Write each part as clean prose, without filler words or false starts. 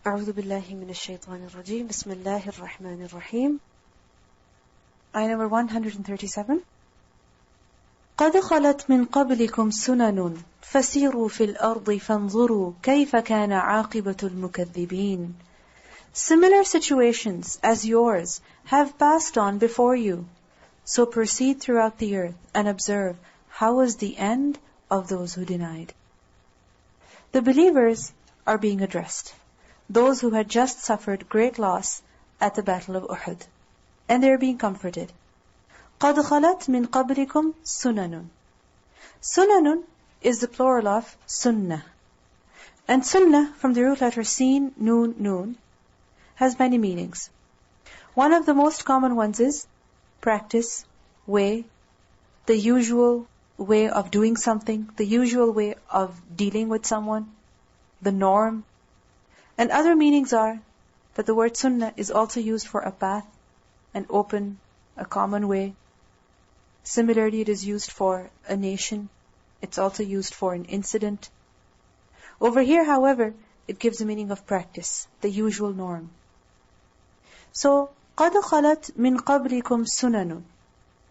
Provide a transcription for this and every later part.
أعوذ بالله من الشيطان الرجيم بسم الله الرحمن الرحيم. Ayah number 137. قد خلت من قبلكم سنن فسيروا في الأرض فانظروا كيف كان عاقبة المكذبين. Similar situations as yours have passed on before you. So proceed throughout the earth and observe how was the end of those who denied. The believers are being addressed. Those who had just suffered great loss at the battle of Uhud. And they are being comforted. قَدْ خَلَتْ مِنْ قَبْلِكُمْ سُنَنٌ. Sunanun is the plural of sunnah. And sunnah, from the root letter sin, noon, noon, has many meanings. One of the most common ones is practice, way, the usual way of doing something, the usual way of dealing with someone, the norm. And other meanings are that the word sunnah is also used for a path, an open, a common way. Similarly, it is used for a nation. It's also used for an incident. Over here, however, it gives the meaning of practice, the usual norm. So, قَدْ خَلَتْ مِنْ قَبْلِكُمْ سُنَنٌ.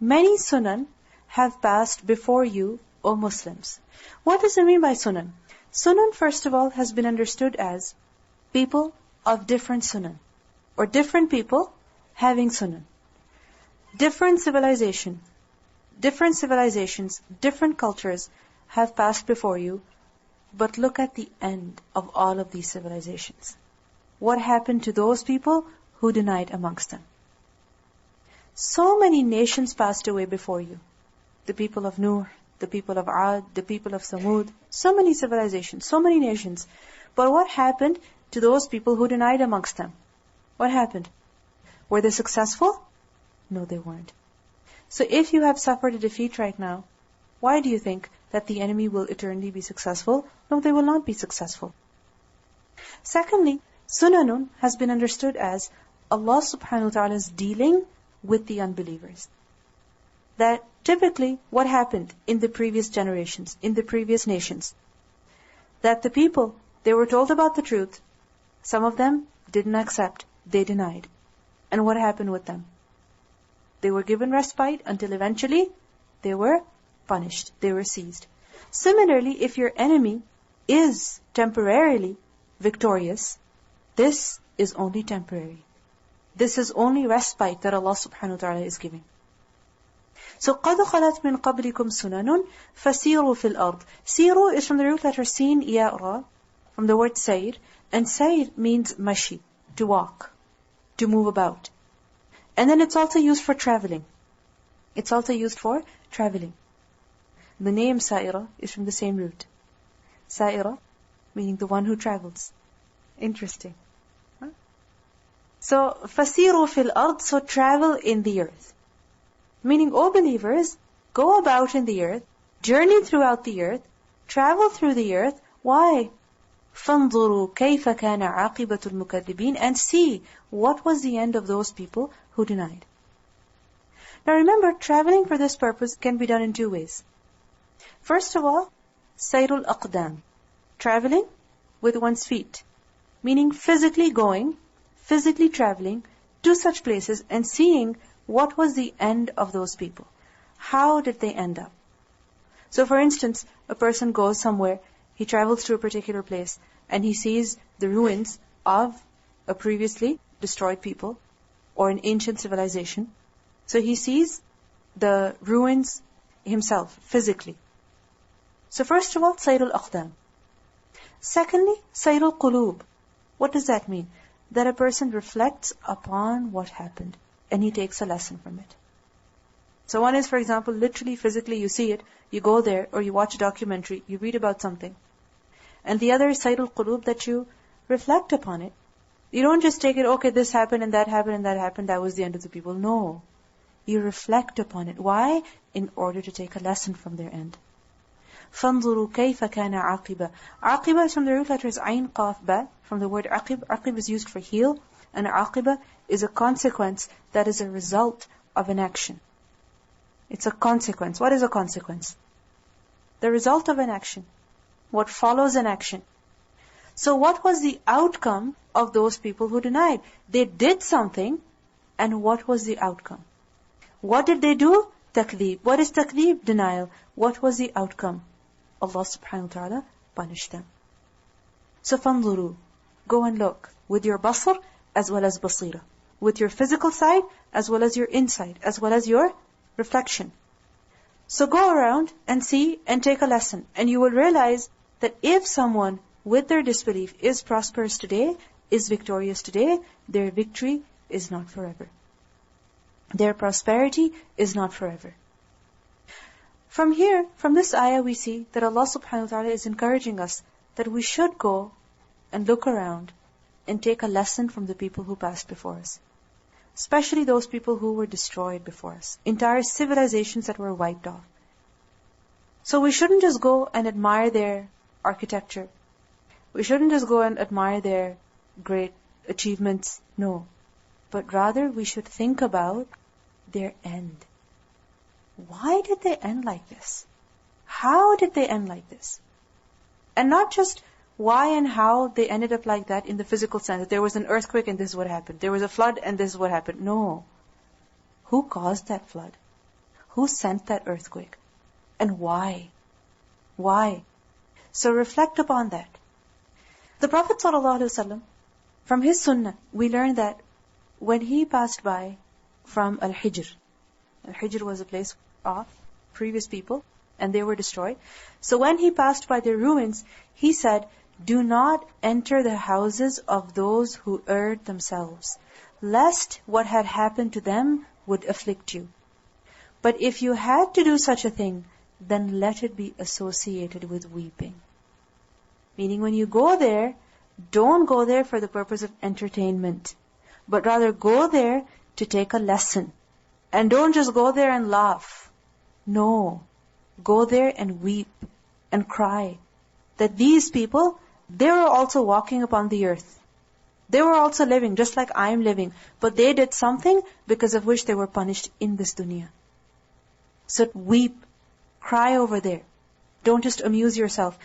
Many sunan have passed before you, O Muslims. What does it mean by sunan? Sunan, first of all, has been understood as people of different sunan, or different people having sunan. Different civilizations, different cultures have passed before you, but look at the end of all of these civilizations. What happened to those people who denied amongst them? So many nations passed away before you. The people of Nuh, the people of Aad, the people of Samud, so many civilizations, so many nations. But what happened to those people who denied amongst them? What happened? Were they successful? No, they weren't. So if you have suffered a defeat right now, why do you think that the enemy will eternally be successful? No, they will not be successful. Secondly, sunanun has been understood as Allah subhanahu wa ta'ala's dealing with the unbelievers. That typically what happened in the previous generations, in the previous nations, that the people, they were told about the truth, some of them didn't accept, they denied. And what happened with them? They were given respite until eventually they were punished, they were seized. Similarly, if your enemy is temporarily victorious, this is only temporary. This is only respite that Allah subhanahu wa ta'ala is giving. So, قَدْ خَلَتْ مِنْ قَبْلِكُمْ سُنَنٌ فَسِيرُوا فِي الْأَرْضِ. Siru is from the root letter sin, ya, ra, from the word sayr. And sayr means mashi, to walk, to move about. And then it's also used for traveling. It's also used for traveling. The name Sa'ira is from the same root. Sa'ira, meaning the one who travels. Interesting. Huh? So, فَسِيرُوا فِي الْأَرْضِ, so travel in the earth. Meaning, O believers, go about in the earth, journey throughout the earth, travel through the earth. Why? فَانظُرُوا كَيْفَ كَانَ عَاقِبَةُ الْمُكَذِّبِينَ, and see what was the end of those people who denied. Now remember, traveling for this purpose can be done in two ways. First of all, sayrul aqdam, traveling with one's feet, meaning physically going, physically traveling to such places and seeing what was the end of those people. How did they end up? So for instance, a person goes somewhere, he travels to a particular place, and he sees the ruins of a previously destroyed people or an ancient civilization. So he sees the ruins himself, physically. So first of all, sayrul aqdam. Secondly, sayrul qulub. What does that mean? That a person reflects upon what happened and he takes a lesson from it. So one is, for example, literally, physically, you see it, you go there, or you watch a documentary, you read about something. And the other is sayrul qulub, that you reflect upon it. You don't just take it, okay, this happened and that happened and that happened, that was the end of the people. No. You reflect upon it. Why? In order to take a lesson from their end. فَانظُرُوا كَيْفَ كَانَ عَاقِبَةً. Aqibah is from the root letters ayn, qaf, ba, from the word aqib. Aqib is used for heel, and aqibah is a consequence that is a result of an action. It's a consequence. What is a consequence? The result of an action. What follows an action. So what was the outcome of those people who denied. They did something, and what was the outcome? What did they do? Takdeeb. What is takdeeb? Denial. What was the outcome? Allah subhanahu wa ta'ala punished them. So fanzuru, go and look with your basar as well as basira, with your physical side as well as your insight, as well as your reflection. So go around and see and take a lesson, and you will realize that if someone with their disbelief is prosperous today, is victorious today, their victory is not forever. Their prosperity is not forever. From here, from this ayah, we see that Allah subhanahu wa ta'ala is encouraging us that we should go and look around and take a lesson from the people who passed before us. Especially those people who were destroyed before us. Entire civilizations that were wiped off. So we shouldn't just go and admire their architecture. We shouldn't just go and admire their great achievements. No. But rather we should think about their end. Why did they end like this? How did they end like this? And not just why and how they ended up like that in the physical sense. That there was an earthquake and this is what happened. There was a flood and this is what happened. No. Who caused that flood? Who sent that earthquake? And why? Why? So reflect upon that. The Prophet ﷺ, from his sunnah, we learn that when he passed by from Al-Hijr, Al-Hijr was a place of previous people, and they were destroyed. So when he passed by their ruins, he said, "Do not enter the houses of those who erred themselves, lest what had happened to them would afflict you. But if you had to do such a thing, then let it be associated with weeping." Meaning when you go there, don't go there for the purpose of entertainment, but rather go there to take a lesson. And don't just go there and laugh. No. Go there and weep and cry. That these people, they were also walking upon the earth. They were also living just like I am living. But they did something because of which they were punished in this dunya. So weep, cry over there. Don't just amuse yourself.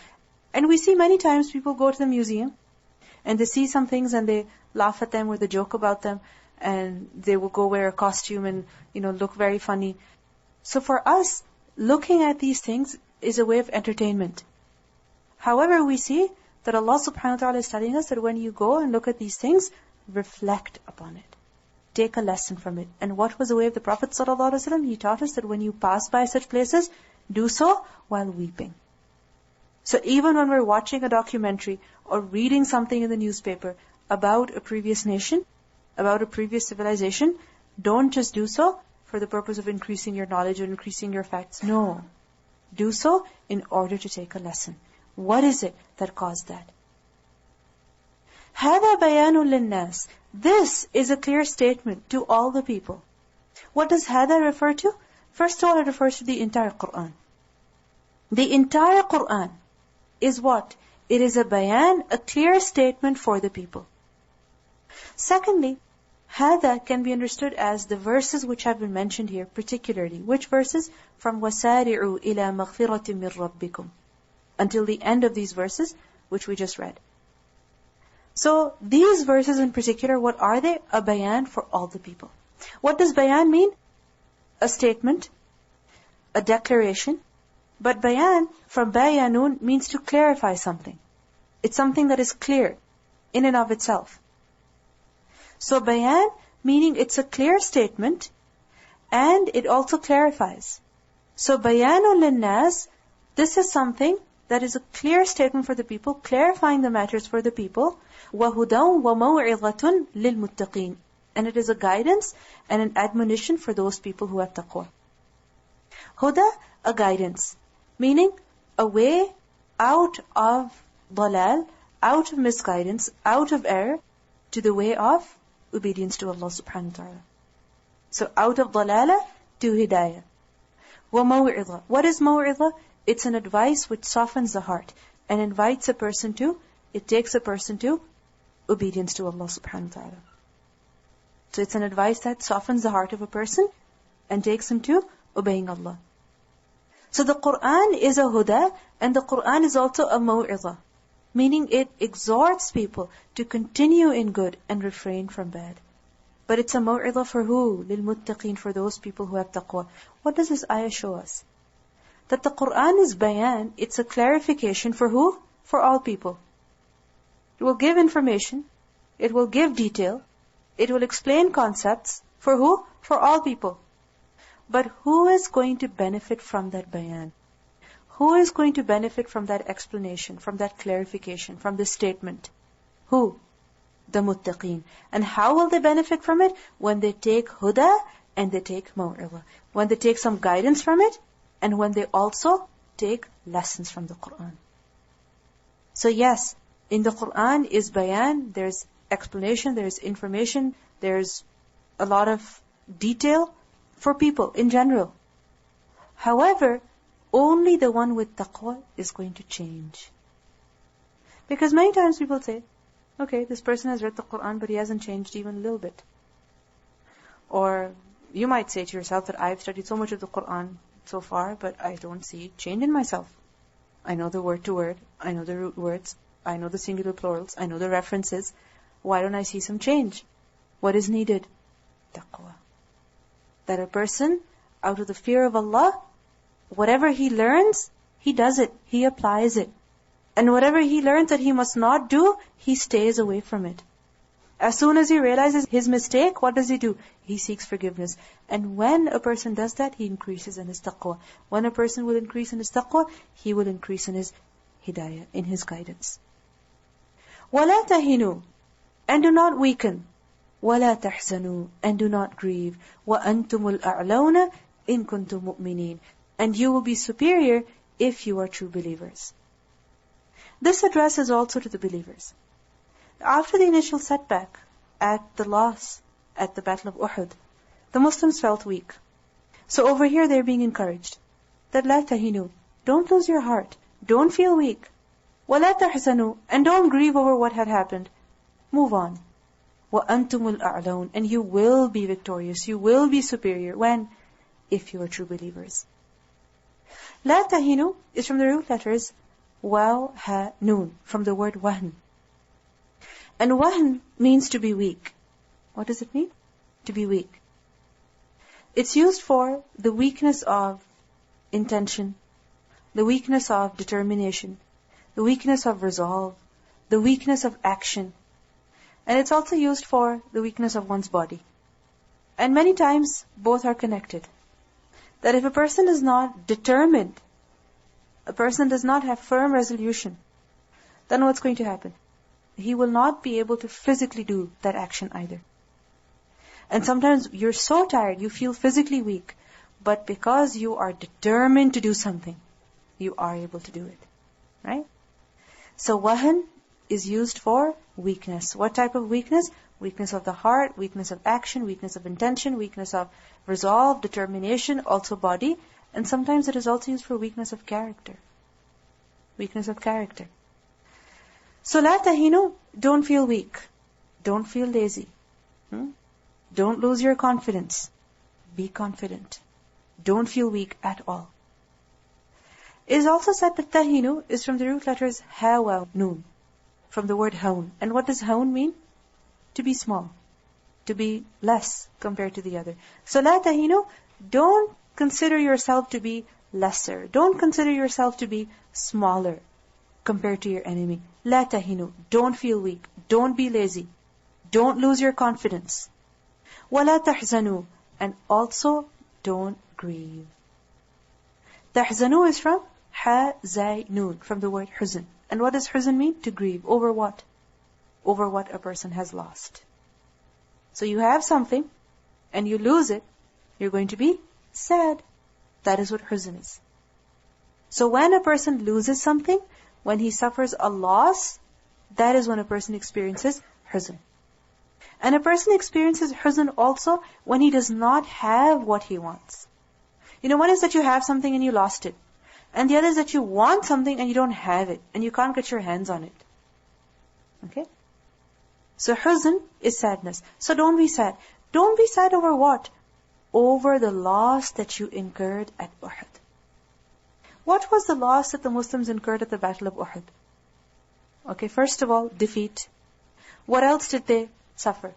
And we see many times people go to the museum and they see some things and they laugh at them or they joke about them, and they will go wear a costume and, look very funny. So for us, looking at these things is a way of entertainment. However, we see that Allah subhanahu wa ta'ala is telling us that when you go and look at these things, reflect upon it. Take a lesson from it. And what was the way of the Prophet ﷺ? He taught us that when you pass by such places, do so while weeping. So even when we're watching a documentary or reading something in the newspaper about a previous nation, about a previous civilization, don't just do so for the purpose of increasing your knowledge or increasing your facts. No. Do so in order to take a lesson. What is it that caused that? هَذَا بَيَانٌ لِلنَّاسِ. This is a clear statement to all the people. What does هَذَا refer to? First of all, it refers to the entire Qur'an. The entire Qur'an is what? It is a bayan, a clear statement for the people. Secondly, هذا can be understood as the verses which have been mentioned here particularly. Which verses? From وَسَارِعُوا إِلَى مَغْفِرَةٍ مِّن رَبِّكُمْ until the end of these verses which we just read. So these verses in particular, what are they? A bayan for all the people. What does bayan mean? A statement, a declaration. But bayan from bayanun means to clarify something. It's something that is clear in and of itself. So bayan meaning it's a clear statement and it also clarifies. So bayanun linnas, this is something that is a clear statement for the people, clarifying the matters for the people. وَهُدًى وَمَوْعِظَةٌ لِلْمُتَّقِينَ. And it is a guidance and an admonition for those people who have taqwa. Huda, a guidance. Meaning, a way out of dalal, out of misguidance, out of error, to the way of obedience to Allah subhanahu wa ta'ala. So, out of dalala to hidayah. وَمَوْعِظَةٌ. What is maw'idha? It's an advice which softens the heart and invites a person to, it takes a person to obedience to Allah subhanahu wa ta'ala. So it's an advice that softens the heart of a person and takes him to obeying Allah. So the Qur'an is a huda and the Qur'an is also a maw'idha. Meaning it exhorts people to continue in good and refrain from bad. But it's a maw'idah for who? لِلْمُتَّقِينَ, for those people who have taqwa. What does this ayah show us? That the Qur'an is bayan, it's a clarification for who? For all people. It will give information, it will give detail, it will explain concepts, for who? For all people. But who is going to benefit from that bayan? Who is going to benefit from that explanation, from that clarification, from this statement? Who? The muttaqeen. And how will they benefit from it? When they take huda and they take maw'idah. When they take some guidance from it, and when they also take lessons from the Qur'an. So yes, in the Qur'an is bayan, there's explanation, there's information, there's a lot of detail for people in general. However, only the one with taqwa is going to change. Because many times people say, okay, this person has read the Qur'an, but he hasn't changed even a little bit. Or you might say to yourself that I've studied so much of the Qur'an so far, but I don't see change in myself. I know the word to word, I know the root words, I know the singular plurals, I know the references. Why don't I see some change? What is needed? Taqwa. That a person, out of the fear of Allah, whatever he learns, he does it, he applies it. And whatever he learns that he must not do, he stays away from it. As soon as he realizes his mistake, what does he do? He seeks forgiveness. And when a person does that, he increases in his taqwa. When a person will increase in his taqwa, he will increase in his hidayah, in his guidance. وَلَا تَهِنُوا, and do not weaken. وَلَا تَحْزَنُوا, and do not grieve. وَأَنْتُمُ الْأَعْلَوْنَ إِن كُنْتُم مُؤْمِنِينَ, and you will be superior if you are true believers. This addresses also to the believers. After the initial setback, at the loss, at the Battle of Uhud, the Muslims felt weak. So over here they're being encouraged that لَا تَهِنُوا, don't lose your heart, don't feel weak. وَلَا تَحْزَنُوا, and don't grieve over what had happened. Move on. وَأَنْتُمُ الْأَعْلَوْنَ, and you will be victorious, you will be superior. When? If you are true believers. لَا تَهِنُوا is from the root letters waw, ha, noon, from the word wahn. And wahn means to be weak. What does it mean? To be weak. It's used for the weakness of intention, the weakness of determination, the weakness of resolve, the weakness of action. And it's also used for the weakness of one's body. And many times, both are connected. That if a person is not determined, a person does not have firm resolution, then what's going to happen? He will not be able to physically do that action either. And sometimes you're so tired, you feel physically weak, but because you are determined to do something, you are able to do it. Right? So wahn is used for weakness. What type of weakness? Weakness of the heart, weakness of action, weakness of intention, weakness of resolve, determination, also body. And sometimes it is also used for weakness of character. Weakness of character. So لَا تَهِنُوا, don't feel weak. Don't feel lazy. Don't lose your confidence. Be confident. Don't feel weak at all. It is also said that tahinu is from the root letters ha, wa, noon, from the word haun. And what does haun mean? To be small. To be less compared to the other. So لَا تَهِنُوا, don't consider yourself to be lesser. Don't consider yourself to be smaller compared to your enemy. لَا تَهِنُوا, don't feel weak. Don't be lazy. Don't lose your confidence. وَلَا تَحْزَنُوا, and also don't grieve. تَحْزَنُوا is from ha, zai, noon, from the word huzn. And what does huzn mean? To grieve. Over what? Over what a person has lost. So you have something, and you lose it, you're going to be sad. That is what huzn is. So when a person loses something, when he suffers a loss, that is when a person experiences huzn. And a person experiences huzn also when he does not have what he wants. One is that you have something and you lost it. And the other is that you want something and you don't have it. And you can't get your hands on it. Okay? So huzn is sadness. So don't be sad. Don't be sad over what? Over the loss that you incurred at Uhud. What was the loss that the Muslims incurred at the Battle of Uhud? Okay, first of all, defeat. What else did they suffer?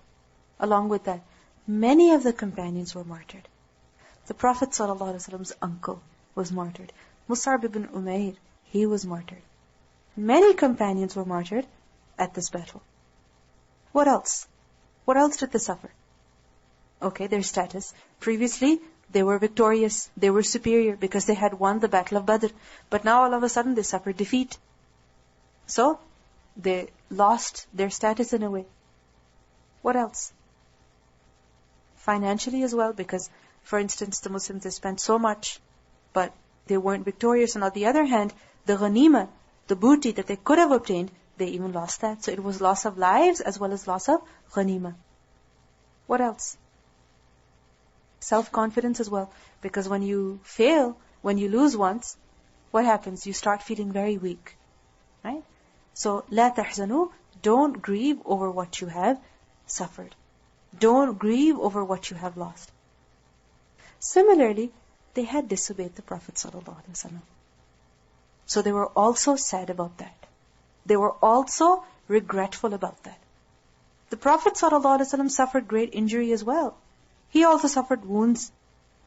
Along with that, many of the companions were martyred. The Prophet ﷺ's uncle was martyred. Mus'ab ibn Umair, he was martyred. Many companions were martyred at this battle. What else? What else did they suffer? Okay, their status. Previously, they were victorious. They were superior because they had won the Battle of Badr. But now all of a sudden they suffered defeat. So, they lost their status in a way. What else? Financially as well, because, for instance, the Muslims, they spent so much, but they weren't victorious. And on the other hand, the ghanima, the booty that they could have obtained, they even lost that. So it was loss of lives as well as loss of ghanima. What else? Self-confidence as well. Because when you fail, when you lose once, what happens? You start feeling very weak. Right? So, لا تحزنوا, don't grieve over what you have suffered. Don't grieve over what you have lost. Similarly, they had disobeyed the Prophet ﷺ. So they were also sad about that. They were also regretful about that. The Prophet ﷺ suffered great injury as well. He also suffered wounds.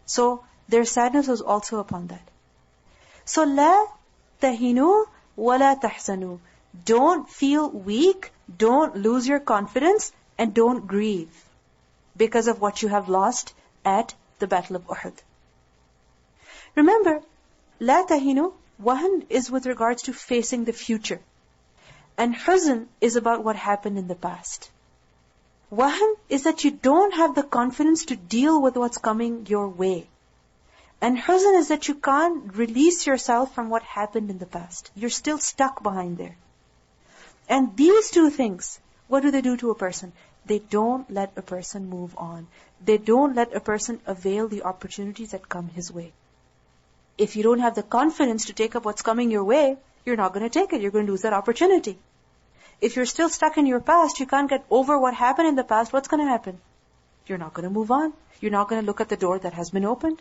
So their sadness was also upon that. So لا تهنوا ولا تحزنوا. Don't feel weak, don't lose your confidence, and don't grieve because of what you have lost at the Battle of Uhud. Remember, لا تهنوا, wahan is with regards to facing the future. And huzn is about what happened in the past. Wahan is that you don't have the confidence to deal with what's coming your way. And huzn is that you can't release yourself from what happened in the past. You're still stuck behind there. And these two things, what do they do to a person? They don't let a person move on. They don't let a person avail the opportunities that come his way. If you don't have the confidence to take up what's coming your way, you're not going to take it. You're going to lose that opportunity. If you're still stuck in your past, you can't get over what happened in the past, what's going to happen? You're not going to move on. You're not going to look at the door that has been opened.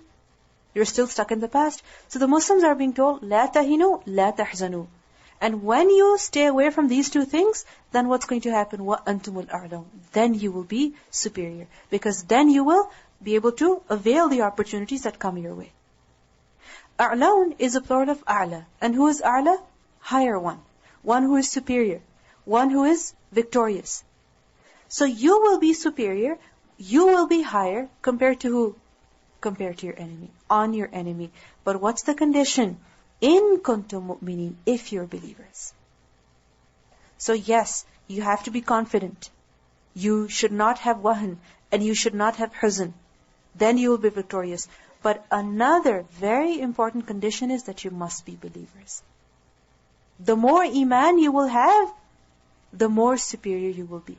You're still stuck in the past. So the Muslims are being told, لا تهنوا لا تحزنوا. And when you stay away from these two things, then what's going to happen? وَأَنْتُمُ الْأَعْلَوْنَ. Then you will be superior. Because then you will be able to avail the opportunities that come your way. A'laun is a plural of a'la. And who is a'la? Higher one. One who is superior. One who is victorious. So you will be superior, you will be higher compared to who? Compared to your enemy, on your enemy. But what's the condition? In kuntum mu'minin, if you're believers. So yes, you have to be confident. You should not have wahan, and you should not have huzn. Then you will be victorious. But another very important condition is that you must be believers. The more iman you will have, the more superior you will be.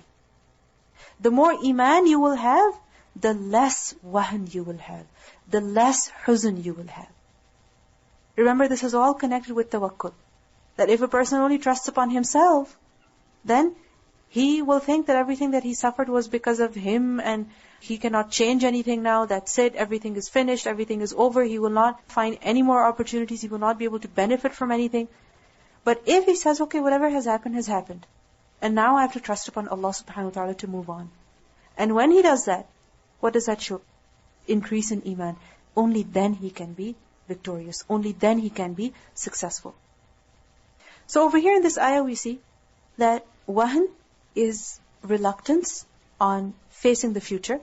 The more iman you will have, the less wahan you will have, the less huzn you will have. Remember, this is all connected with tawakkul. That if a person only trusts upon himself, then he will think that everything that he suffered was because of him and he cannot change anything now. That's it. Everything is finished. Everything is over. He will not find any more opportunities. He will not be able to benefit from anything. But if he says, okay, whatever has happened has happened. And now I have to trust upon Allah subhanahu wa ta'ala to move on. And when he does that, what does that show? Increase in iman. Only then he can be victorious. Only then he can be successful. So over here in this ayah we see that wahan is reluctance on facing the future.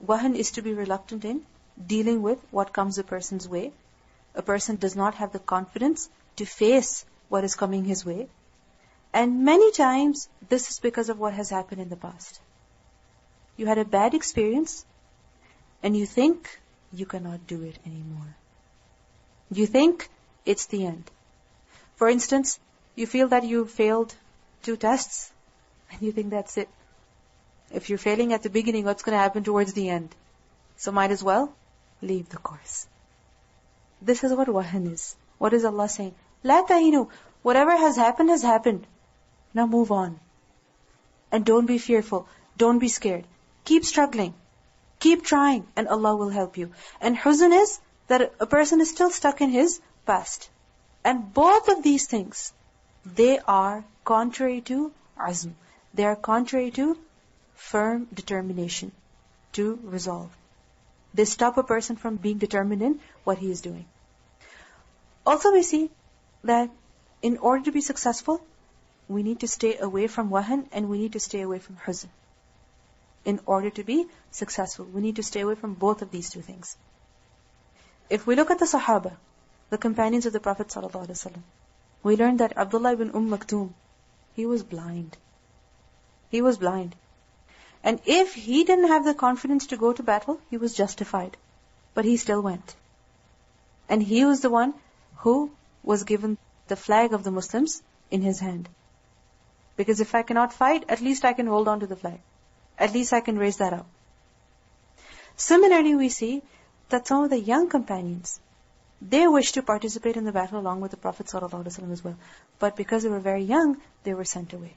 Wahan is to be reluctant in dealing with what comes a person's way. A person does not have the confidence to face what is coming his way. And many times this is because of what has happened in the past. You had a bad experience and you think you cannot do it anymore. You think it's the end. For instance, you feel that you failed 2 tests and you think that's it. If you're failing at the beginning, what's going to happen towards the end? So might as well leave the course. This is what wahan is. What is Allah saying? لا تهنوا. Whatever has happened has happened. Now move on. And don't be fearful. Don't be scared. Keep struggling. Keep trying and Allah will help you. And huzn is that a person is still stuck in his past. And both of these things, they are contrary to azm. They are contrary to firm determination, to resolve. They stop a person from being determined in what he is doing. Also we see that in order to be successful, we need to stay away from wahan and we need to stay away from huzn. In order to be successful, we need to stay away from both of these two things. If we look at the Sahaba, the companions of the Prophet ﷺ, we learned that Abdullah ibn Maktoum, he was blind. He was blind. And if he didn't have the confidence to go to battle, he was justified. But he still went. And he was the one who was given the flag of the Muslims in his hand. Because if I cannot fight, at least I can hold on to the flag. At least I can raise that up. Similarly, we see that some of the young companions, they wished to participate in the battle along with the Prophet ﷺ as well. But because they were very young, they were sent away.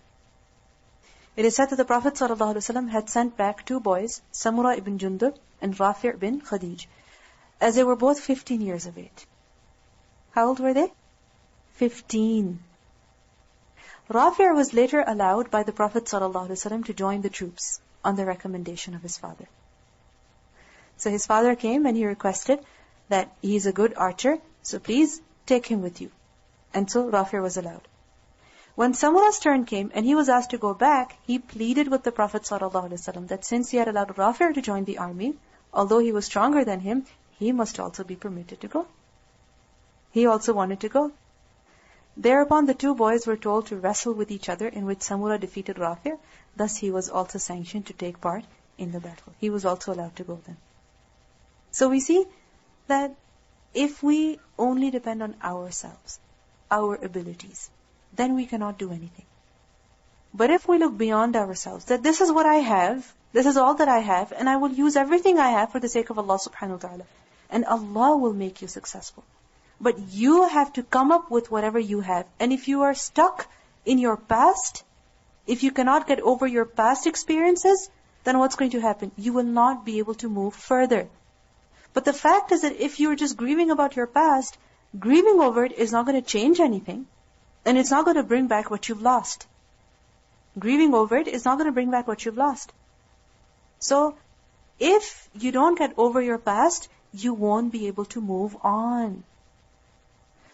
It is said that the Prophet ﷺ had sent back two boys, Samura ibn Jundub and Rafi' ibn Khadij, as they were both 15 years of age. How old were they? 15. Rafi' was later allowed by the Prophet ﷺ to join the troops on the recommendation of his father. So his father came and he requested that he's a good archer, so please take him with you. And so Rafi' was allowed. When Samura's turn came and he was asked to go back, he pleaded with the Prophet ﷺ that since he had allowed Rafi' to join the army, although he was stronger than him, he must also be permitted to go. He also wanted to go. Thereupon the two boys were told to wrestle with each other, in which Samura defeated Rafi'. Thus he was also sanctioned to take part in the battle. He was also allowed to go then. So we see that if we only depend on ourselves, our abilities, then we cannot do anything. But if we look beyond ourselves, that this is what I have, this is all that I have, and I will use everything I have for the sake of Allah subhanahu wa ta'ala, and Allah will make you successful. But you have to come up with whatever you have. And if you are stuck in your past, if you cannot get over your past experiences, then what's going to happen? You will not be able to move further. But the fact is that if you're just grieving about your past, grieving over it is not going to change anything. And it's not going to bring back what you've lost. Grieving over it is not going to bring back what you've lost. So, if you don't get over your past, you won't be able to move on.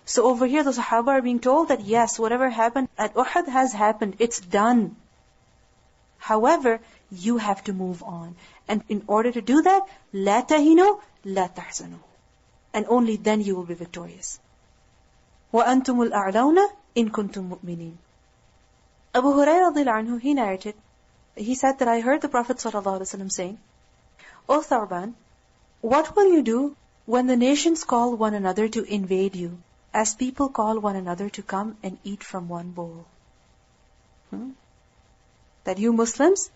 So over here the Sahaba are being told that yes, whatever happened at Uhud has happened. It's done. However, you have to move on. And in order to do that, لَا تَهِنُوا لَا تَحْزَنُوا. And only then you will be victorious. وَأَنْتُمُ الْأَعْلَوْنَ إِن كُنْتُم مُؤْمِنِينَ. Abu Hurairah radiallahu anhu, he narrated, he said that I heard the Prophet ﷺ saying, O Tha'ban, what will you do when the nations call one another to invade you, as people call one another to come and eat from one bowl? That you Muslims,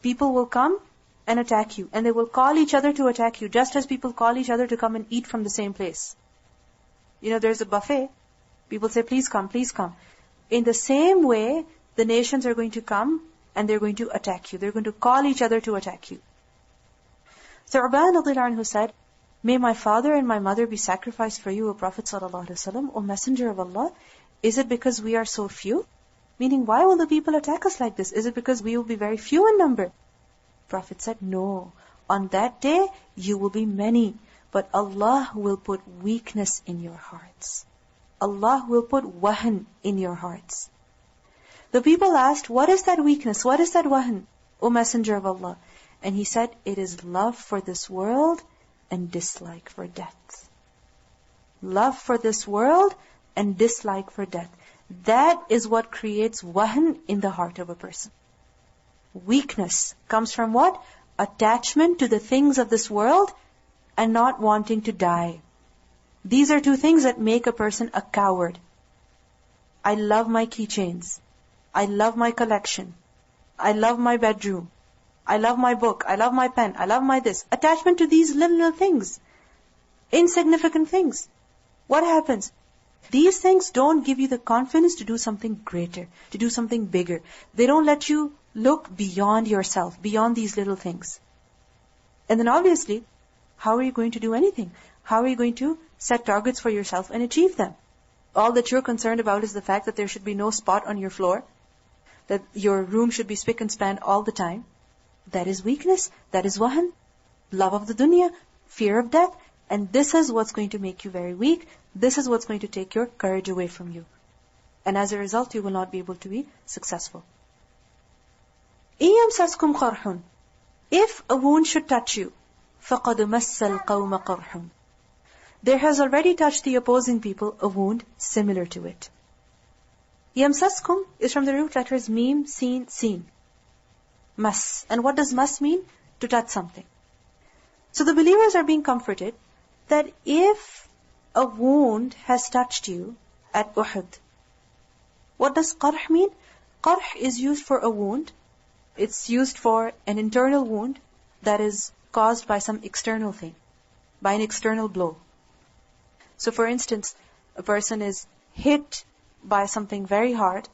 people will come and attack you, and they will call each other to attack you, just as people call each other to come and eat from the same place. You know, there's a buffet. People say, please come, please come. In the same way, the nations are going to come and they're going to attack you. They're going to call each other to attack you. Thu'ban radiallahu anhu said, may my father and my mother be sacrificed for you, O Prophet ﷺ, O Messenger of Allah. Is it because we are so few? Meaning, why will the people attack us like this? Is it because we will be very few in number? Prophet said, no. On that day, you will be many, but Allah will put weakness in your hearts. Allah will put wahan in your hearts. The people asked, what is that weakness? What is that wahan, O Messenger of Allah? And he said, it is love for this world and dislike for death. Love for this world and dislike for death. That is what creates wahan in the heart of a person. Weakness comes from what? Attachment to the things of this world and not wanting to die. These are two things that make a person a coward. I love my keychains. I love my collection. I love my bedroom. I love my book. I love my pen. I love my this. Attachment to these little things. Insignificant things. What happens? These things don't give you the confidence to do something greater, to do something bigger. They don't let you look beyond yourself, beyond these little things. And then obviously, how are you going to do anything? How are you going to set targets for yourself and achieve them? all that you're concerned about is the fact that there should be no spot on your floor, that your room should be spick and span all the time, that is weakness, that is wahan, love of the dunya, fear of death, and this is what's going to make you very weak. This is what's going to take your courage away from you. And as a result, you will not be able to be successful. إِيَمْسَسْكُمْ قَرْحٌ, if a wound should touch you, فَقَدْ مَسَّ الْقَوْمَ قَرْحٌ, there has already touched the opposing people a wound similar to it. Yamsaskum is from the root letters mim, sin, sin. Mas. And what does mas mean? To touch something. So the believers are being comforted that if a wound has touched you at Uhud, what does qarh mean? Qarh is used for a wound. It's used for an internal wound that is caused by some external thing, by an external blow. So for instance, a person is hit by something very hard.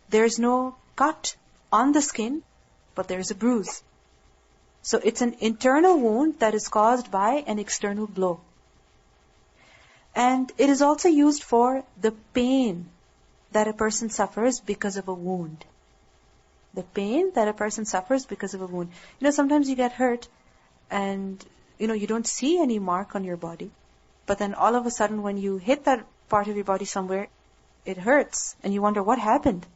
There's no cut on the skin, but there's a bruise. So it's an internal wound that is caused by an external blow. And it is also used for the pain that a person suffers because of a wound. The pain that a person suffers because of a wound. Sometimes you get hurt and, you don't see any mark on your body. But then all of a sudden when you hit that part of your body somewhere, it hurts. And you wonder what happened.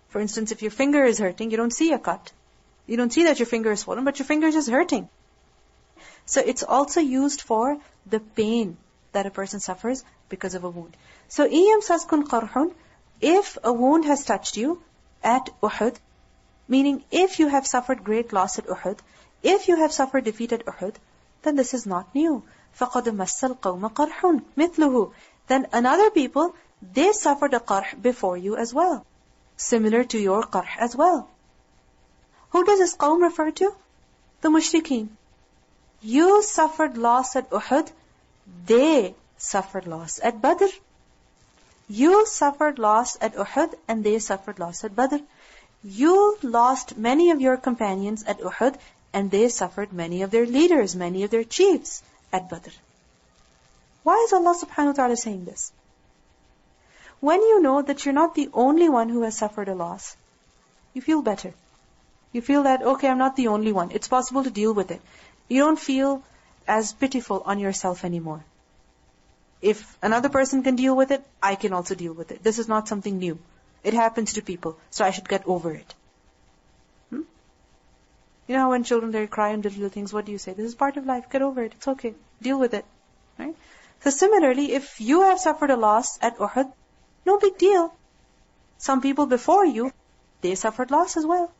For instance, if your finger is hurting, you don't see a cut. You don't see that your finger is swollen, but your finger is just hurting. So it's also used for the pain that a person suffers because of a wound. So إِيَمْسَسْكُمْ قَرْحٌ, if a wound has touched you at Uhud, meaning if you have suffered great loss at Uhud, if you have suffered defeat at Uhud, then this is not new. فَقَدْ مَسَّ الْقَوْمَ قَرْحٌ مِثْلُهُ, then another people, they suffered a qarh before you as well, similar to your qarh as well. Who does this qawm refer to? The mushrikeen. You suffered loss at Uhud, they suffered loss at Badr. You suffered loss at Uhud and they suffered loss at Badr. You lost many of your companions at Uhud and they suffered many of their leaders, many of their chiefs at Badr. Why is Allah subhanahu wa ta'ala saying this? When you know that you're not the only one who has suffered a loss, you feel better. You feel that, okay, I'm not the only one. It's possible to deal with it. You don't feel as pitiful on yourself anymore. If another person can deal with it, I can also deal with it. This is not something new. It happens to people, so I should get over it. You know how when children, they cry and little things, what do you say? This is part of life. Get over it. It's okay. Deal with it. Right? So similarly, if you have suffered a loss at Uhud, no big deal. Some people before you, they suffered loss as well.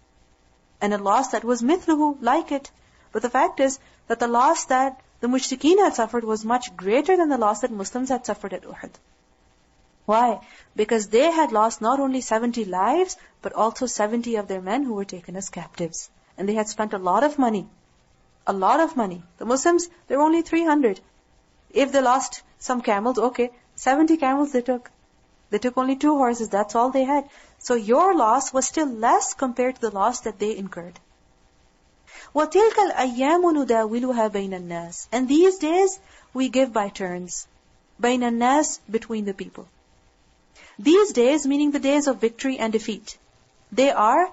And a loss that was mithluhu, like it. But the fact is that the loss that the mushrikeen had suffered was much greater than the loss that Muslims had suffered at Uhud. Why? Because they had lost not only 70 lives, but also 70 of their men who were taken as captives. And they had spent a lot of money. A lot of money. The Muslims, there were only 300. If they lost some camels, okay, 70 camels they took. They took only 2 horses, that's all they had. So your loss was still less compared to the loss that they incurred. وَتِلْكَ الْأَيَّامُ نُدَاوِلُهَا بَيْنَ النَّاسِ, and these days we give by turns. بَيْنَ النَّاسِ, between the people. These days, meaning the days of victory and defeat, they are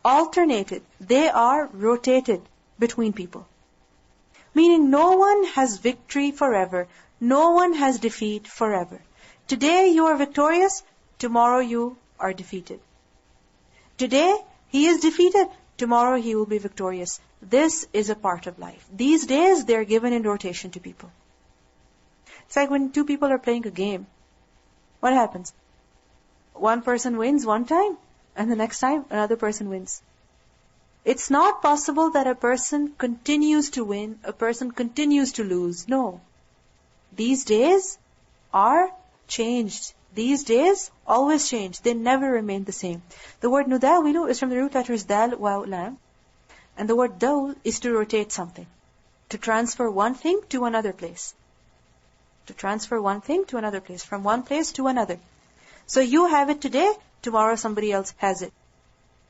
alternated, they are rotated between people. Meaning no one has victory forever, no one has defeat forever. Today you are victorious, tomorrow you are defeated. Today he is defeated, tomorrow he will be victorious. This is a part of life. These days they are given in rotation to people. It's like when 2 people are playing a game. What happens? One person wins one time, and the next time another person wins. It's not possible that a person continues to win, a person continues to lose. No. These days are changed. These days always change. They never remain the same. The word nudawilu is from the root letters dal, waw, lam. And the word dawl is to rotate something. To transfer one thing to another place. To transfer one thing to another place. From one place to another. So you have it today, tomorrow somebody else has it.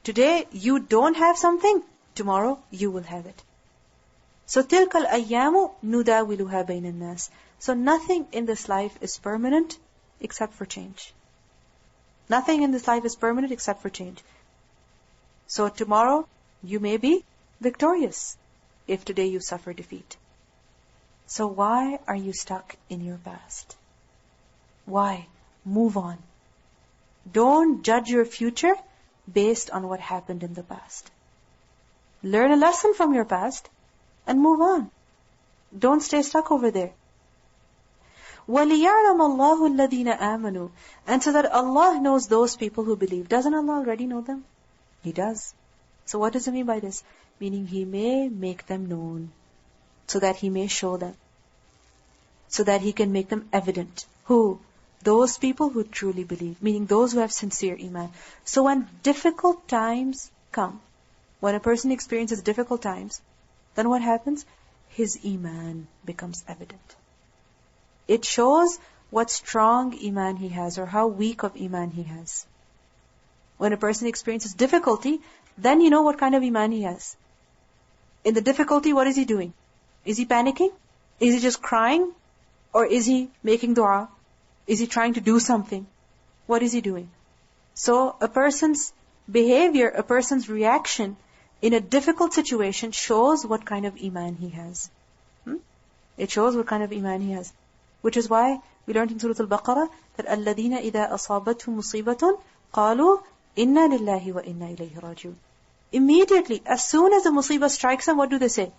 Today you don't have something, tomorrow you will have it. So تِلْكَ الْأَيَّامُ نُدَاوِلُهَا بَيْنَ النَّاسِ. So nothing in this life is permanent. except for change. Nothing in this life is permanent except for change. So tomorrow, you may be victorious if today you suffer defeat. So why are you stuck in your past? Why? Move on. Don't judge your future based on what happened in the past. Learn a lesson from your past and move on. Don't stay stuck over there. وَلِيَعْلَمَ اللَّهُ الَّذِينَ آمَنُوا. And so that Allah knows those people who believe. Doesn't Allah already know them? He does. So what does it mean by this? Meaning He may make them known, so that He may show them, so that He can make them evident. Who? Those people who truly believe, meaning those who have sincere iman. So when difficult times come, when a person experiences difficult times, then what happens? His iman becomes evident. It shows what strong iman he has or how weak of iman he has. When a person experiences difficulty, then you know what kind of iman he has. In the difficulty, what is he doing? Is he panicking? Is he just crying? Or is he making dua? Is he trying to do something? What is he doing? So a person's behavior, a person's reaction in a difficult situation shows what kind of iman he has. It shows what kind of iman he has. Which is why we learned in Surah Al-Baqarah that الَّذِينَ إِذَا أَصَابَتْهُمْ مُصِيبَةٌ قَالُوا إِنَّا لِلَّهِ وَإِنَّا إِلَيْهِ رَاجِعُونَ. Immediately, as soon as the musibah strikes them, what do they say?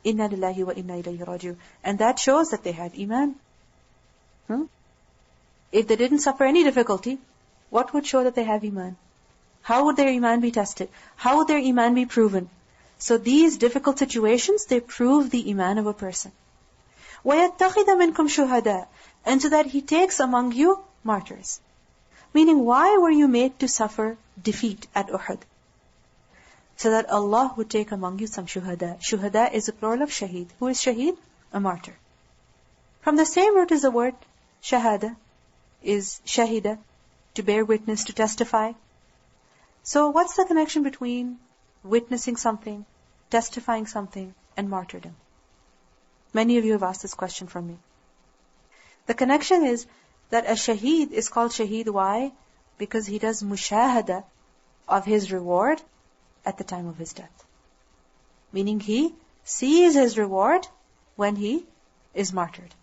إِنَّا لِلَّهِ وَإِنَّا إِلَيْهِ رَاجِعُونَ. And that shows that they had iman. If they didn't suffer any difficulty, what would show that they have iman? How would their iman be tested? How would their iman be proven? So these difficult situations, they prove the iman of a person. وَيَتَّخِذَ مِنْكُمْ شُهَدَاءَ. And so that He takes among you martyrs. Meaning, why were you made to suffer defeat at Uhud? So that Allah would take among you some shuhada. Shuhada is a plural of shaheed. Who is shaheed? A martyr. From the same root is the word shahada, is shahida, to bear witness, to testify. So what's the connection between witnessing something, testifying something, and martyrdom? Many of you have asked this question from me. The connection is that a shaheed is called shaheed. Why? Because he does mushahada of his reward at the time of his death. Meaning he sees his reward when he is martyred.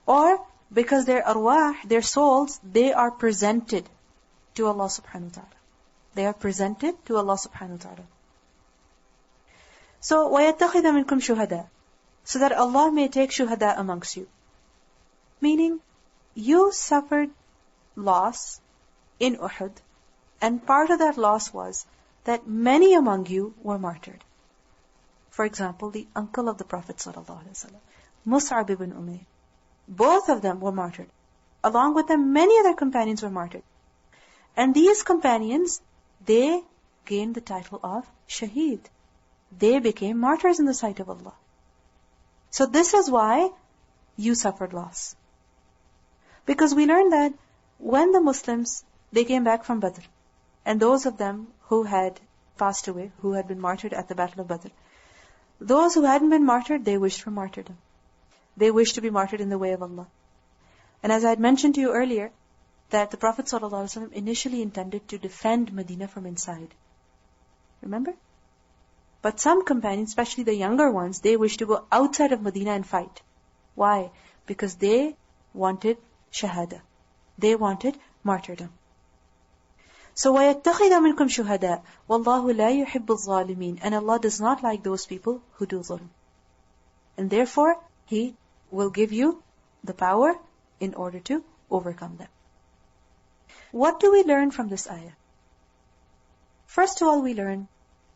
Or because their arwah, their souls, they are presented to Allah subhanahu wa ta'ala. They are presented to Allah subhanahu wa ta'ala. So, وَيَتَّخِذَ مِنْكُمْ شُهَدَاءَ. So that Allah may take shuhada amongst you. Meaning, you suffered loss in Uhud, and part of that loss was that many among you were martyred. For example, the uncle of the Prophet ﷺ, Mus'ab ibn Umayr. Both of them were martyred. Along with them, many other companions were martyred. And these companions, they gained the title of shaheed. They became martyrs in the sight of Allah. So this is why you suffered loss. Because we learned that when the Muslims, they came back from Badr, and those of them who had passed away, who had been martyred at the Battle of Badr, those who hadn't been martyred, they wished for martyrdom. They wished to be martyred in the way of Allah. And as I had mentioned to you earlier, that the Prophet ﷺ initially intended to defend Medina from inside. Remember? But some companions, especially the younger ones, they wished to go outside of Medina and fight. Why? Because they wanted shahada. They wanted martyrdom. So وَيَتَّخِذَ مِنْكُمْ شُهَدَاءَ وَاللَّهُ لَا يُحِبُّ الظَّالِمِينَ. And Allah does not like those people who do dhulm. And therefore, He will give you the power in order to overcome them. What do we learn from this ayah? First of all, we learn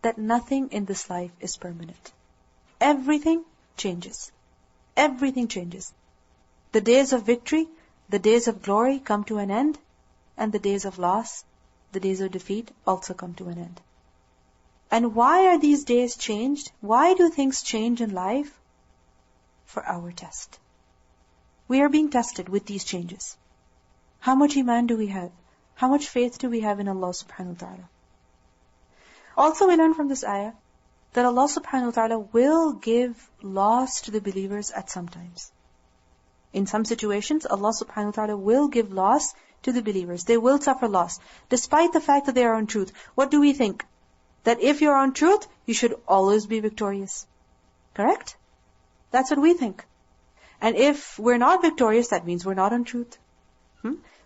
that nothing in this life is permanent. Everything changes. Everything changes. The days of victory, the days of glory come to an end, and the days of loss, the days of defeat also come to an end. And why are these days changed? Why do things change in life? For our test. We are being tested with these changes. How much iman do we have? How much faith do we have in Allah subhanahu wa ta'ala? Also we learn from this ayah that Allah subhanahu wa ta'ala will give loss to the believers at some times. In some situations, Allah subhanahu wa ta'ala will give loss to the believers. They will suffer loss, despite the fact that they are on truth. What do we think? That if you're on truth, you should always be victorious. Correct? That's what we think. And if we're not victorious, that means we're not on truth.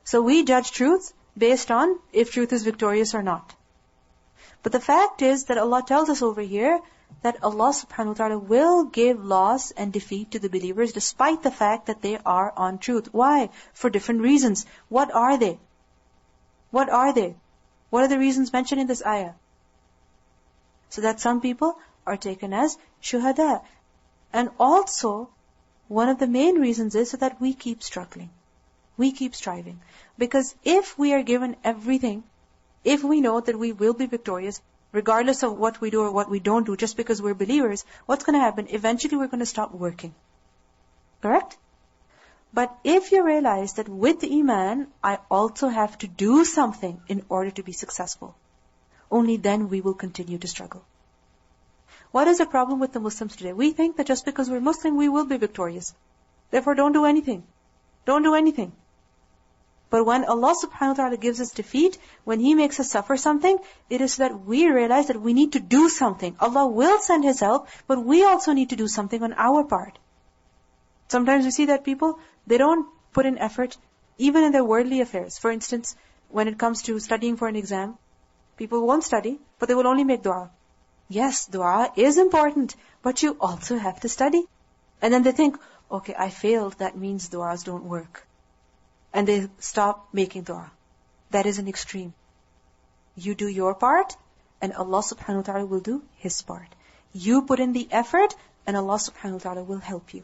So we judge truth based on if truth is victorious or not. But the fact is that Allah tells us over here that Allah subhanahu wa ta'ala will give loss and defeat to the believers despite the fact that they are on truth. Why? For different reasons. What are they? What are they? What are the reasons mentioned in this ayah? So that some people are taken as shuhada. And also, one of the main reasons is so that we keep struggling. We keep striving. Because if we are given everything, if we know that we will be victorious, regardless of what we do or what we don't do, just because we're believers, what's going to happen? Eventually we're going to stop working. Correct? But if you realize that with Iman, I also have to do something in order to be successful, only then we will continue to struggle. What is the problem with the Muslims today? We think that just because we're Muslim, we will be victorious. Therefore, don't do anything. Don't do anything. But when Allah subhanahu wa ta'ala gives us defeat, when He makes us suffer something, it is so that we realize that we need to do something. Allah will send His help, but we also need to do something on our part. Sometimes we see that people, they don't put in effort, even in their worldly affairs. For instance, when it comes to studying for an exam, people won't study, but they will only make dua. Yes, dua is important, but you also have to study. And then they think, okay, I failed, that means duas don't work. And they stop making dua. That is an extreme. You do your part, and Allah subhanahu wa ta'ala will do His part. You put in the effort, and Allah subhanahu wa ta'ala will help you.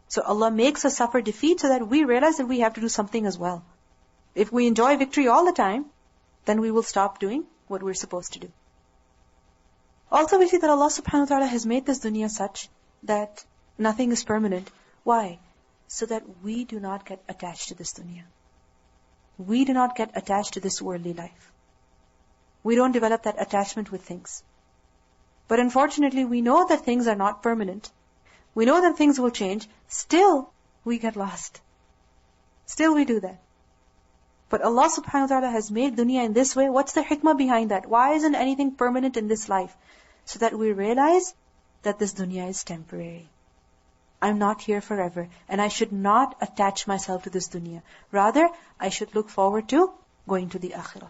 So Allah makes us suffer defeat so that we realize that we have to do something as well. If we enjoy victory all the time, then we will stop doing what we're supposed to do. Also we see that Allah subhanahu wa ta'ala has made this dunya such that nothing is permanent. Why? So that we do not get attached to this dunya. We do not get attached to this worldly life. We don't develop that attachment with things. But unfortunately, we know that things are not permanent. We know that things will change. Still, we get lost. Still we do that. But Allah subhanahu wa ta'ala has made dunya in this way. What's the hikmah behind that? Why isn't anything permanent in this life? So that we realize that this dunya is temporary. I'm not here forever, and I should not attach myself to this dunya. Rather, I should look forward to going to the akhirah.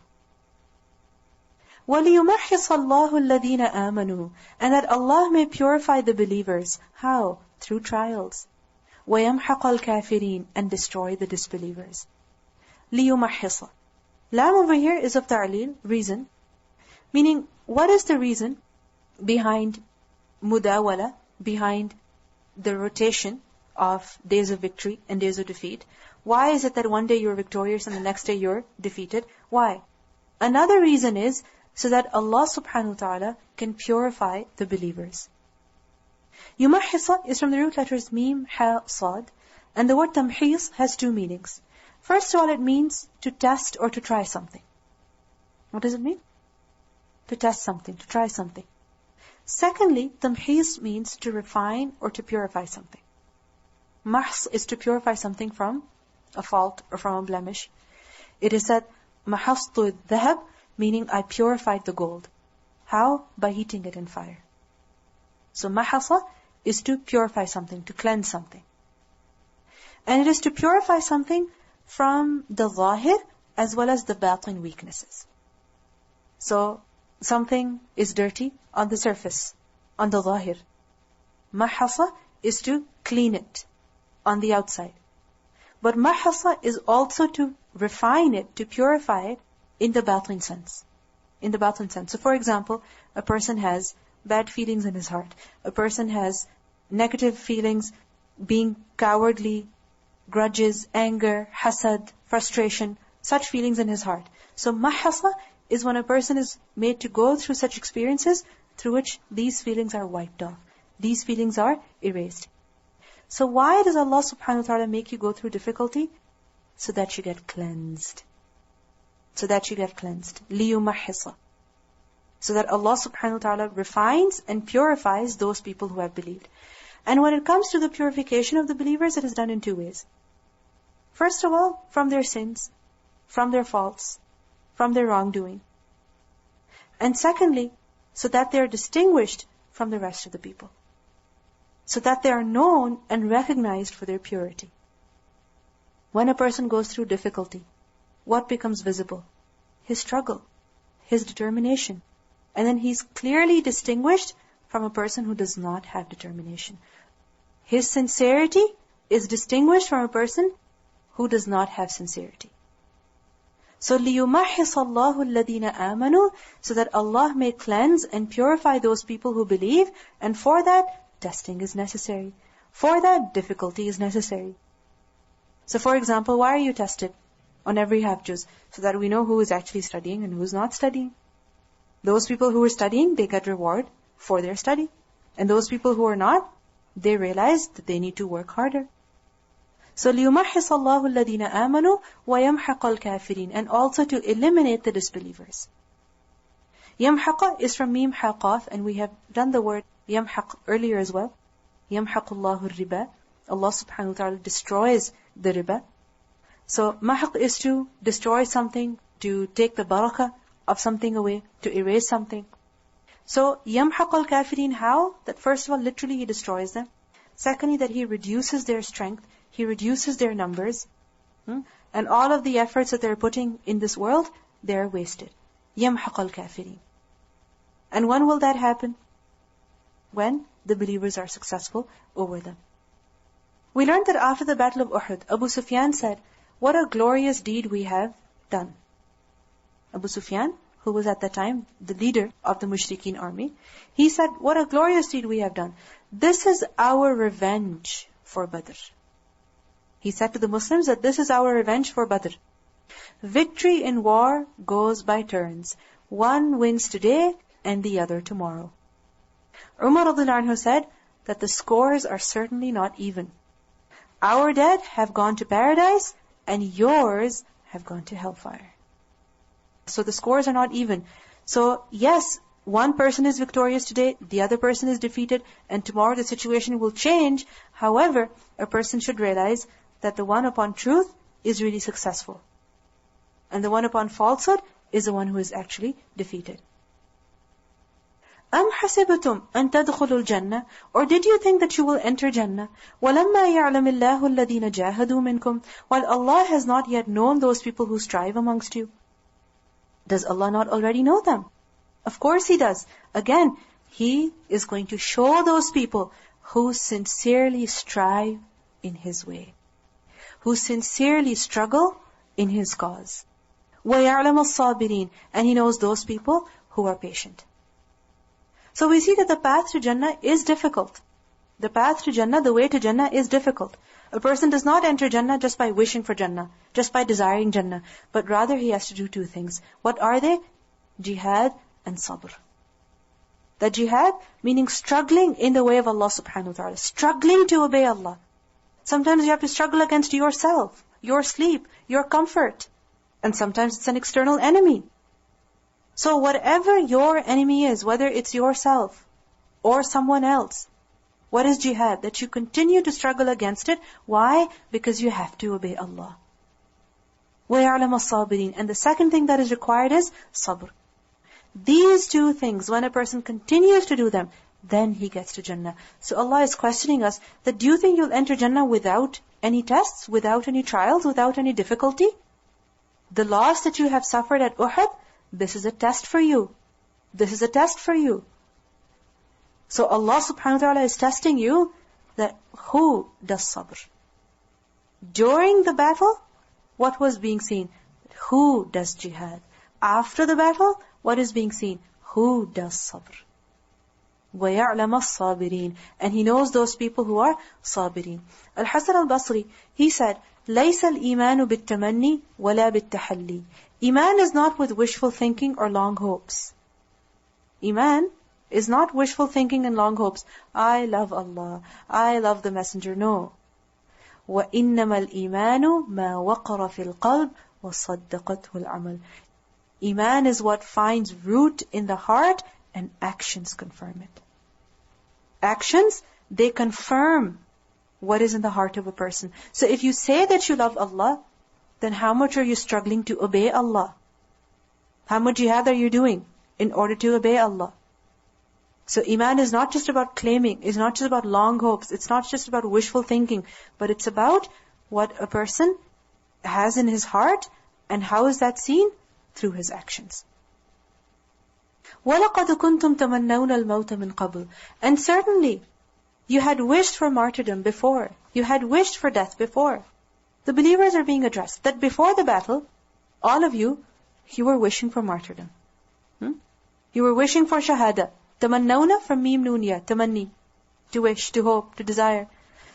وَلِيُمَحِّصَ اللَّهُ الَّذِينَ آمَنُوا, and that Allah may purify the believers. How? Through trials. وَيَمْحَقَ الْكَافِرِينَ, and destroy the disbelievers. لِيُمَحِّصَ. Lam over here is of ta'leel, reason. Meaning, what is the reason behind mudawala, behind the rotation of days of victory and days of defeat? Why is it that one day you're victorious and the next day you're defeated? Why? Another reason is so that Allah subhanahu wa ta'ala can purify the believers. Yumahhisa is from the root letters mim, ha, sad, and the word tamhis has two meanings. First of all, it means to test or to try something. What does it mean? To test something, to try something. Secondly, tamhis means to refine or to purify something. Mahs is to purify something from a fault or from a blemish. It is said, mahastu dhahab, meaning I purified the gold. How? By heating it in fire. So mahasa is to purify something, to cleanse something. And it is to purify something from the zahir as well as the batin weaknesses. So, something is dirty on the surface, on the zahir. Mahasa is to clean it on the outside. But mahasa is also to refine it, to purify it in the batin sense. In the batin sense. So for example, a person has bad feelings in his heart. A person has negative feelings, being cowardly, grudges, anger, hasad, frustration, such feelings in his heart. So mahasa is when a person is made to go through such experiences through which these feelings are wiped off. These feelings are erased. So why does Allah subhanahu wa ta'ala make you go through difficulty? So that you get cleansed. So that you get cleansed. لِيُمَحِّصَ. So that Allah subhanahu wa ta'ala refines and purifies those people who have believed. And when it comes to the purification of the believers, it is done in two ways. First of all, from their sins, from their faults, from their wrongdoing. And secondly, so that they are distinguished from the rest of the people. So that they are known and recognized for their purity. When a person goes through difficulty, what becomes visible? His struggle, his determination. And then he's clearly distinguished from a person who does not have determination. His sincerity is distinguished from a person who does not have sincerity. So لِيُمَحِّصَ اللَّهُ الَّذِينَ آمَنُوا, so that Allah may cleanse and purify those people who believe, and for that, testing is necessary. For that, difficulty is necessary. So for example, why are you tested on every half juz? So that we know who is actually studying and who is not studying. Those people who are studying, they get reward for their study. And those people who are not, they realize that they need to work harder. So لِيُمَحِّصَ اللَّهُ الَّذِينَ آمَنُوا وَيَمْحَقَ الْكَافِرِينَ, and also to eliminate the disbelievers. يَمْحَقَ is from mim haqaf, and we have done the word يَمْحَق earlier as well. يَمْحَقُ اللَّهُ الرِّبَى. Allah subhanahu wa ta'ala destroys the riba. So mahaq is to destroy something, to take the barakah of something away, to erase something. So يَمْحَقَ الْكَافِرِينَ, how? That first of all, literally He destroys them. Secondly, that He reduces their strength, He reduces their numbers. And all of the efforts that they're putting in this world, they're wasted. يَمْحَقَ الْكَافِرِينَ. And when will that happen? When the believers are successful over them. We learned that after the battle of Uhud, Abu Sufyan said, what a glorious deed we have done. Abu Sufyan, who was at that time the leader of the Mushrikeen army, he said, what a glorious deed we have done. This is our revenge for Badr. He said to the Muslims that this is our revenge for Badr. Victory in war goes by turns. One wins today and the other tomorrow. Umar radiallahu anhu said that the scores are certainly not even. Our dead have gone to paradise and yours have gone to hellfire. So the scores are not even. So yes, one person is victorious today, the other person is defeated, and tomorrow the situation will change. However, a person should realize that the one upon truth is really successful. And the one upon falsehood is the one who is actually defeated. أَمْ حَسِبْتُمْ أَن تَدْخُلُوا الْجَنَّةِ, or did you think that you will enter Jannah? وَلَمَّا يَعْلَمِ اللَّهُ الَّذِينَ جَاهَدُوا مِنْكُمْ, while Allah has not yet known those people who strive amongst you. Does Allah not already know them? Of course He does. Again, He is going to show those people who sincerely strive in His way, who sincerely struggle in His cause. وَيَعْلَمَ الصَّابِرِينَ, and He knows those people who are patient. So we see that the path to Jannah is difficult. The path to Jannah, the way to Jannah is difficult. A person does not enter Jannah just by wishing for Jannah, just by desiring Jannah, but rather he has to do two things. What are they? Jihad and sabr. The jihad, meaning struggling in the way of Allah subhanahu wa ta'ala, struggling to obey Allah. Sometimes you have to struggle against yourself, your sleep, your comfort. And sometimes it's an external enemy. So whatever your enemy is, whether it's yourself or someone else, what is jihad? That you continue to struggle against it. Why? Because you have to obey Allah. وَيَعْلَمَ الصَّابِرِينَ, and the second thing that is required is sabr. These two things, when a person continues to do them, then he gets to Jannah. So Allah is questioning us that do you think you'll enter Jannah without any tests, without any trials, without any difficulty? The loss that you have suffered at Uhud, this is a test for you. This is a test for you. So Allah subhanahu wa ta'ala is testing you that who does sabr? During the battle, what was being seen? Who does jihad? After the battle, what is being seen? Who does sabr? وَيَعْلَمَ الصَّابِرِينَ, and He knows those people who are sabirin. Al-Hasan al-Basri, he said, لَيْسَ الْإِيمَانُ بِالتَّمَنِّي وَلَا بِالتَّحَلِّي. Iman is not with wishful thinking or long hopes. Iman is not wishful thinking and long hopes. I love Allah, I love the Messenger. No. وَإِنَّمَا الْإِيمَانُ مَا وَقَرَ فِي الْقَلْبِ وَصَدَّقَتْهُ الْعَمَلِ. Iman is what finds root in the heart and actions confirm it. Actions they confirm what is in the heart of a person. So if you say that you love Allah, then how much are you struggling to obey Allah? How much jihad are you doing in order to obey Allah? So Iman is not just about claiming, it's not just about long hopes, it's not just about wishful thinking, but it's about what a person has in his heart, and how is that seen? Through his actions. وَلَقَدْ كُنْتُمْ تَمَنَّوْنَ الْمَوْتَ مِنْ قَبْلِ. And certainly, you had wished for martyrdom before. You had wished for death before. The believers are being addressed that before the battle, all of you were wishing for martyrdom. You were wishing for shahada. Tamannawna from mim nunya, tamanni. To wish, to hope, to desire.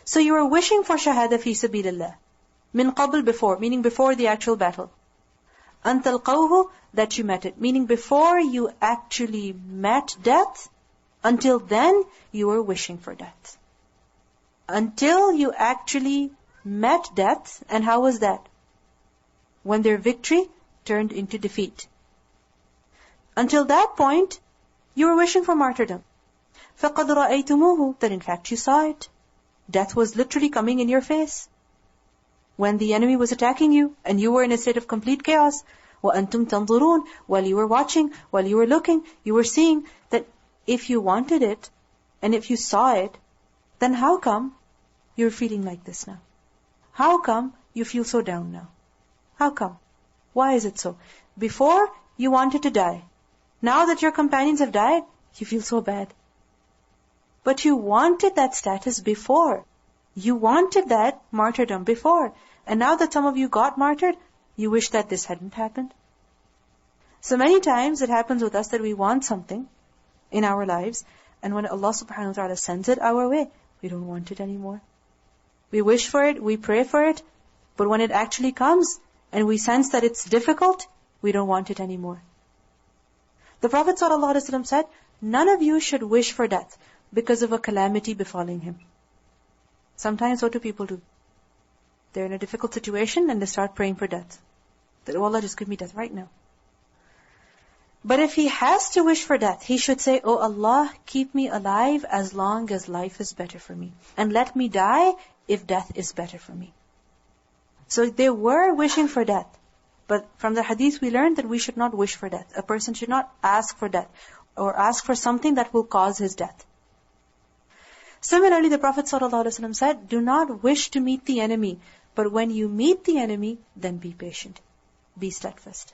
So you were wishing for shahada fi sabilillah. Min qabl, before, meaning before the actual battle. An talqawhu, that you met it, meaning before you actually met death, until then you were wishing for death. Until you actually met death, and how was that? When their victory turned into defeat. Until that point, you were wishing for martyrdom. فَقَدْ رَأَيْتُمُوهُ, that in fact you saw it. Death was literally coming in your face. When the enemy was attacking you, and you were in a state of complete chaos, وَأَنْتُمْ تَنْظُرُونَ, while you were watching, while you were looking, you were seeing that if you wanted it, and if you saw it, then how come you're feeling like this now? How come you feel so down now? How come? Why is it so? Before, you wanted to die. Now that your companions have died, you feel so bad. But you wanted that status before. You wanted that martyrdom before. And now that some of you got martyred, you wish that this hadn't happened. So many times it happens with us that we want something in our lives, and when Allah subhanahu wa ta'ala sends it our way, we don't want it anymore. We wish for it, we pray for it, but when it actually comes, and we sense that it's difficult, we don't want it anymore. The Prophet ﷺ said, none of you should wish for death because of a calamity befalling him. Sometimes what do people do? They're in a difficult situation and they start praying for death. That, oh Allah, just give me death right now. But if he has to wish for death, he should say, oh Allah, keep me alive as long as life is better for me. And let me die if death is better for me. So they were wishing for death. But from the hadith we learned that we should not wish for death. A person should not ask for death or ask for something that will cause his death. Similarly, the Prophet ﷺ said, do not wish to meet the enemy, but when you meet the enemy, then be patient. Be steadfast.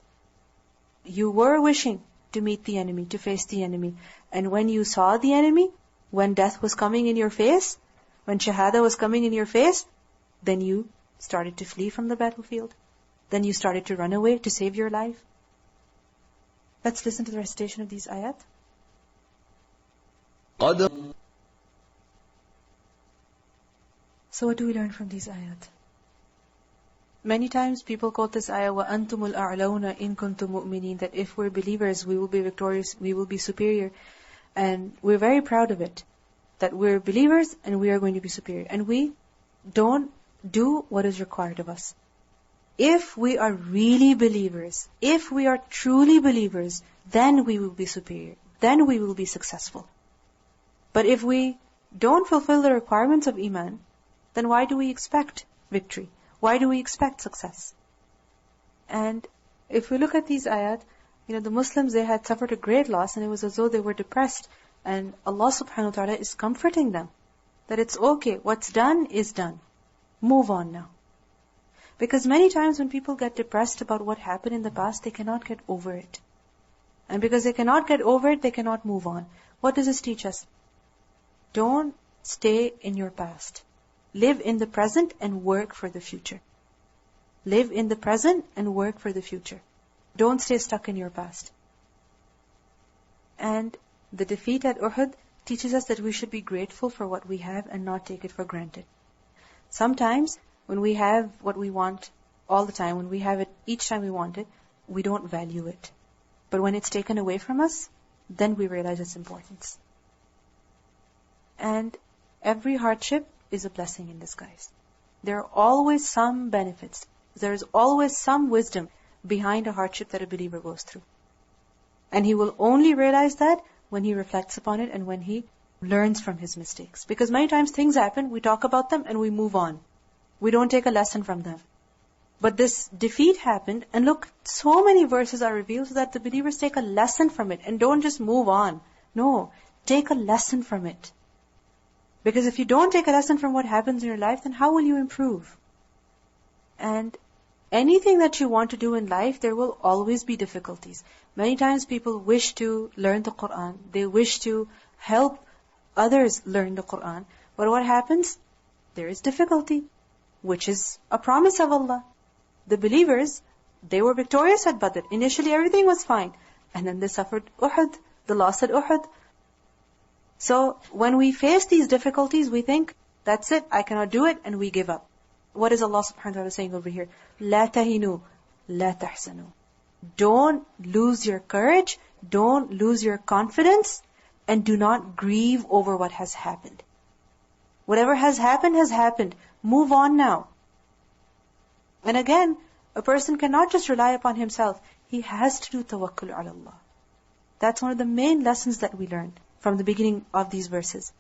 You were wishing to meet the enemy, to face the enemy. And when you saw the enemy, when death was coming in your face, when shahada was coming in your face, then you started to flee from the battlefield. Then you started to run away to save your life. Let's listen to the recitation of these ayat. So what do we learn from these ayat? Many times people quote this ayah, وَأَنْتُمُ الْأَعْلَوْنَ إِن كُنْتُم مُؤْمِنِينَ, that if we're believers, we will be victorious, we will be superior. And we're very proud of it, that we're believers and we are going to be superior. And we don't do what is required of us. If we are really believers, if we are truly believers, then we will be superior. Then we will be successful. But if we don't fulfill the requirements of Iman, then why do we expect victory? Why do we expect success? And if we look at these ayat, the Muslims, they had suffered a great loss, and it was as though they were depressed. And Allah subhanahu wa ta'ala is comforting them, that it's okay, what's done is done. Move on now. Because many times when people get depressed about what happened in the past, they cannot get over it. And because they cannot get over it, they cannot move on. What does this teach us? Don't stay in your past. Live in the present and work for the future. Live in the present and work for the future. Don't stay stuck in your past. And the defeat at Uhud teaches us that we should be grateful for what we have and not take it for granted. Sometimes, when we have what we want all the time, when we have it each time we want it, we don't value it. But when it's taken away from us, then we realize its importance. And every hardship is a blessing in disguise. There are always some benefits. There is always some wisdom behind a hardship that a believer goes through. And he will only realize that when he reflects upon it and when he learns from his mistakes. Because many times things happen, we talk about them and we move on. We don't take a lesson from them. But this defeat happened, and look, so many verses are revealed so that the believers take a lesson from it and don't just move on. No, take a lesson from it. Because if you don't take a lesson from what happens in your life, then how will you improve? And anything that you want to do in life, there will always be difficulties. Many times people wish to learn the Qur'an. They wish to help others learn the Qur'an. But what happens? There is difficulty, which is a promise of Allah. The believers, they were victorious at Badr. Initially everything was fine. And then they suffered Uhud, the loss at Uhud. So when we face these difficulties, we think, that's it, I cannot do it, and we give up. What is Allah subhanahu wa ta'ala saying over here? La tahinu, la tahsanu. Don't lose your courage, don't lose your confidence, and do not grieve over what has happened. Whatever has happened has happened. Move on now. And again, a person cannot just rely upon himself. He has to do tawakkul ala Allah. That's one of the main lessons that we learned from the beginning of these verses.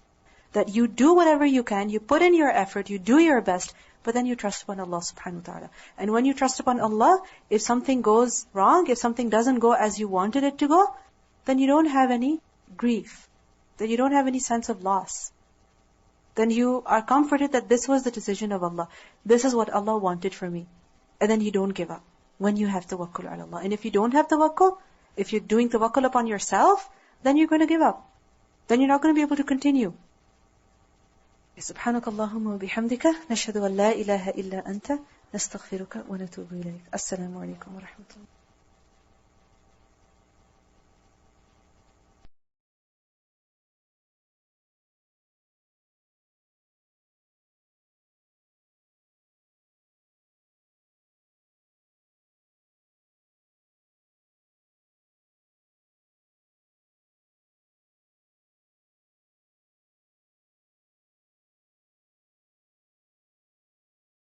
That you do whatever you can, you put in your effort, you do your best, but then you trust upon Allah subhanahu wa ta'ala. And when you trust upon Allah, if something goes wrong, if something doesn't go as you wanted it to go, then you don't have any grief. Then you don't have any sense of loss. Then you are comforted that this was the decision of Allah. This is what Allah wanted for me. And then you don't give up when you have tawakkul ala Allah. And if you don't have tawakkul, if you're doing tawakkul upon yourself, then you're going to give up. Then you're not going to be able to continue. سبحانك اللهم وبحمدك نشهد أن لا إله إلا أنت نستغفرك ونتوب إليك. السلام عليكم ورحمة الله.